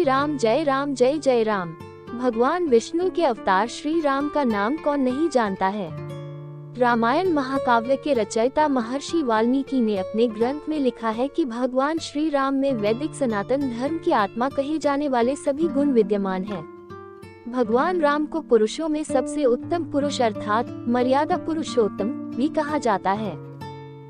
राम जय जय राम। भगवान विष्णु के अवतार श्री राम का नाम कौन नहीं जानता है। रामायण महाकाव्य के रचयिता महर्षि वाल्मीकि ने अपने ग्रंथ में लिखा है कि भगवान श्री राम में वैदिक सनातन धर्म की आत्मा कहे जाने वाले सभी गुण विद्यमान हैं। भगवान राम को पुरुषों में सबसे उत्तम पुरुष अर्थात मर्यादा पुरुषोत्तम भी कहा जाता है।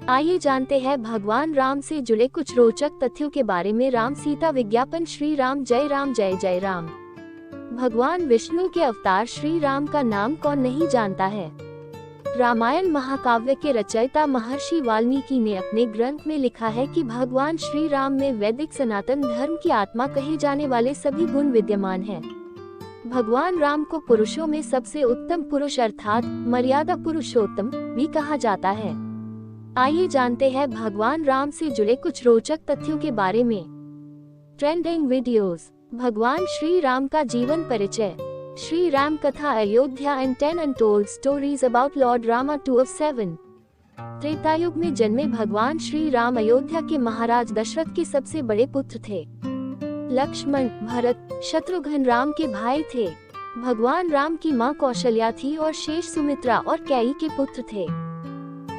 आइए जानते हैं भगवान राम से जुड़े कुछ रोचक तथ्यों के बारे में। राम सीता विज्ञापन। श्री राम जय जय राम। भगवान विष्णु के अवतार श्री राम का नाम कौन नहीं जानता है। रामायण महाकाव्य के रचयिता महर्षि वाल्मीकि ने अपने ग्रंथ में लिखा है कि भगवान श्री राम में वैदिक सनातन धर्म की आत्मा कहे जाने वाले सभी गुण विद्यमान हैं। भगवान राम को पुरुषों में सबसे उत्तम पुरुष अर्थात मर्यादा पुरुषोत्तम भी कहा जाता है। आइए जानते हैं भगवान राम से जुड़े कुछ रोचक तथ्यों के बारे में। Trending videos. भगवान श्री राम का जीवन परिचय। श्री राम कथा Ayodhya and 10 untold stories about Lord Rama 2 of 7। त्रेतायुग में जन्मे भगवान श्री राम अयोध्या के महाराज दशरथ के सबसे बड़े पुत्र थे। लक्ष्मण, भरत, शत्रुघ्न राम के भाई थे। भगवान राम की मां कौशल्या थी और शेष सुमित्रा और कैई के पुत्र थे।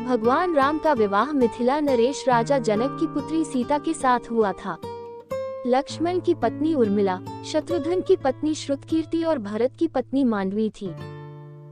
भगवान राम का विवाह मिथिला नरेश राजा जनक की पुत्री सीता के साथ हुआ था। लक्ष्मण की पत्नी उर्मिला, शत्रुघ्न की पत्नी श्रुतकीर्ति और भरत की पत्नी मांडवी थी।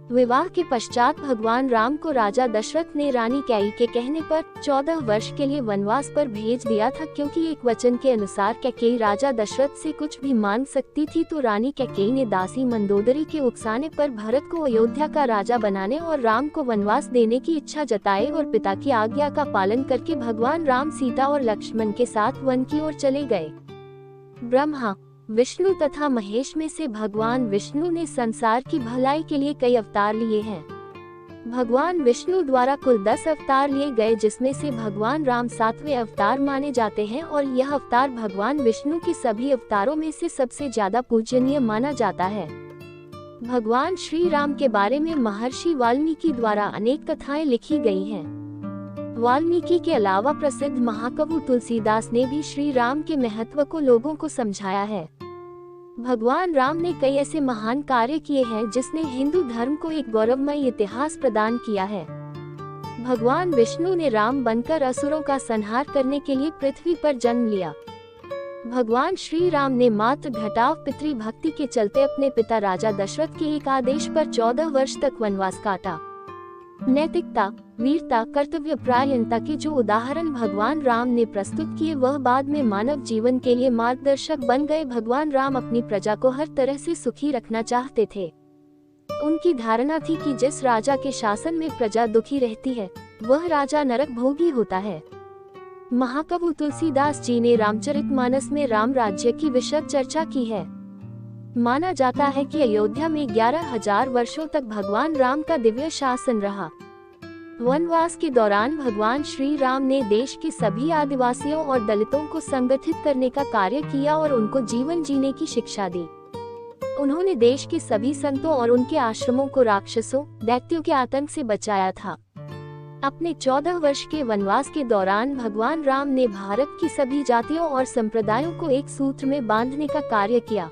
विवाह के पश्चात भगवान राम को राजा दशरथ ने रानी कैई के कहने पर 14 वर्ष के लिए वनवास पर भेज दिया था, क्योंकि एक वचन के अनुसार कैकेयी राजा दशरथ से कुछ भी मांग सकती थी। तो रानी कैकेयी ने दासी मंदोदरी के उकसाने पर भरत को अयोध्या का राजा बनाने और राम को वनवास देने की इच्छा जताई और पिता की आज्ञा का पालन करके भगवान राम सीता और लक्ष्मण के साथ वन की ओर चले गए। ब्रह्मा, विष्णु तथा महेश में से भगवान विष्णु ने संसार की भलाई के लिए कई अवतार लिए हैं। भगवान विष्णु द्वारा कुल 10 अवतार लिए गए, जिसमें से भगवान राम 7वें अवतार माने जाते हैं और यह अवतार भगवान विष्णु के सभी अवतारों में से सबसे ज्यादा पूजनीय माना जाता है। भगवान श्री राम के बारे में महर्षि वाल्मीकि द्वारा अनेक कथाएं लिखी गई हैं। वाल्मीकि के अलावा प्रसिद्ध महाकवि तुलसीदास ने भी श्री राम के महत्व को लोगों को समझाया है। भगवान राम ने कई ऐसे महान कार्य किए हैं जिसने हिंदू धर्म को एक गौरवमय इतिहास प्रदान किया है। भगवान विष्णु ने राम बनकर असुरों का संहार करने के लिए पृथ्वी पर जन्म लिया। भगवान श्री राम ने मात्र घटाव पितृ भक्ति के चलते अपने पिता राजा दशरथ के एक आदेश पर 14 वर्ष तक वनवास काटा। नैतिकता, वीरता, कर्तव्य परायणता के जो उदाहरण भगवान राम ने प्रस्तुत किए वह बाद में मानव जीवन के लिए मार्गदर्शक बन गए। भगवान राम अपनी प्रजा को हर तरह से सुखी रखना चाहते थे। उनकी धारणा थी कि जिस राजा के शासन में प्रजा दुखी रहती है वह राजा नरक भोगी होता है। महाकवि तुलसीदास जी ने रामचरितमानस में राम राज्य की विशद चर्चा की है। माना जाता है कि अयोध्या में 11,000 वर्षों तक भगवान राम का दिव्य शासन रहा। वनवास के दौरान भगवान श्री राम ने देश के सभी आदिवासियों और दलितों को संगठित करने का कार्य किया और उनको जीवन जीने की शिक्षा दी। उन्होंने देश के सभी संतों और उनके आश्रमों को राक्षसों, दैत्यों के आतंक से बचाया था। अपने 14 वर्ष के वनवास के दौरान भगवान राम ने भारत की सभी जातियों और संप्रदायों को एक सूत्र में बांधने का कार्य किया।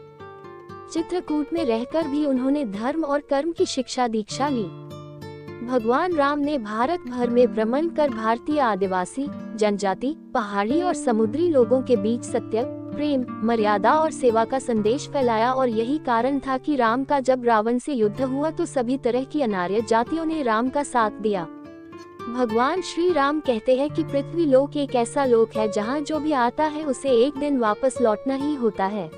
चित्रकूट में रहकर भी उन्होंने धर्म और कर्म की शिक्षा दीक्षा ली। भगवान राम ने भारत भर में भ्रमण कर भारतीय आदिवासी, जनजाति, पहाड़ी और समुद्री लोगों के बीच सत्य, प्रेम, मर्यादा और सेवा का संदेश फैलाया और यही कारण था कि राम का जब रावण से युद्ध हुआ तो सभी तरह की अनार्य जातियों ने राम का साथ दिया। भगवान श्री राम कहते हैं कि पृथ्वी लोक एक ऐसा लोक है जहाँ जो भी आता है उसे एक दिन वापस लौटना ही होता है।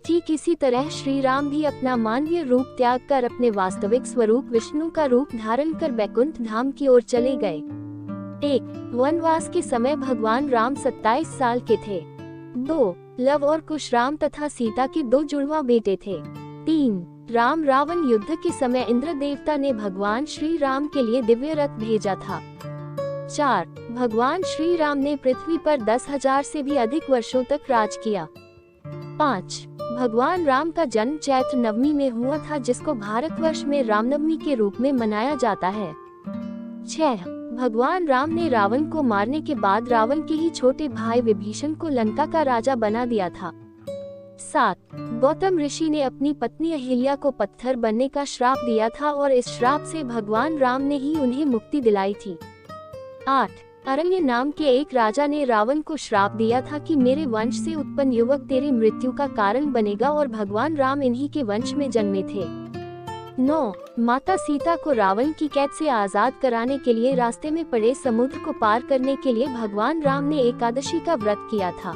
ठीक इसी तरह श्री राम भी अपना मानवीय रूप त्याग कर अपने वास्तविक स्वरूप विष्णु का रूप धारण कर बैकुंठ धाम की ओर चले गए। 1. वनवास के समय भगवान राम 27 साल के थे। 2. लव और कुश राम तथा सीता के 2 जुड़वा बेटे थे। 3. राम रावण युद्ध के समय इंद्र देवता ने भगवान श्री राम के लिए दिव्य रथ भेजा था। 4. भगवान श्री राम ने पृथ्वी पर 10,000 से भी अधिक वर्षों तक राज किया। 5. भगवान राम का जन्म चैत्र नवमी में हुआ था, जिसको भारतवर्ष में रामनवमी के रूप में मनाया जाता है। 6. भगवान राम ने रावण को मारने के बाद रावण के ही छोटे भाई विभीषण को लंका का राजा बना दिया था। 7. गौतम ऋषि ने अपनी पत्नी अहिल्या को पत्थर बनने का श्राप दिया था और इस श्राप से भगवान राम ने ही उन्हें मुक्ति दिलाई थी। 8. अरण्य नाम के एक राजा ने रावण को श्राप दिया था कि मेरे वंश से उत्पन्न युवक तेरी मृत्यु का कारण बनेगा और भगवान राम इन्हीं के वंश में जन्मे थे। 9. माता सीता को रावण की कैद से आजाद कराने के लिए रास्ते में पड़े समुद्र को पार करने के लिए भगवान राम ने एकादशी का व्रत किया था।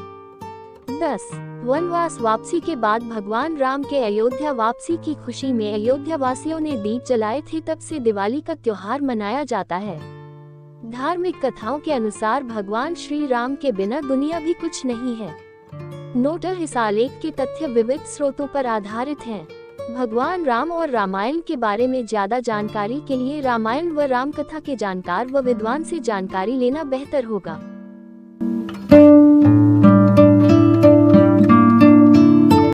10. वनवास वापसी के बाद भगवान राम के अयोध्या वापसी की खुशी में अयोध्या वासियों ने दीप जलाए थे, तब से दिवाली का त्योहार मनाया जाता है। धार्मिक कथाओं के अनुसार भगवान श्री राम के बिना दुनिया भी कुछ नहीं है। नोटर इस आलेख के तथ्य विविध स्रोतों पर आधारित हैं। भगवान राम और रामायण के बारे में ज्यादा जानकारी के लिए रामायण व रामकथा के जानकार व विद्वान से जानकारी लेना बेहतर होगा।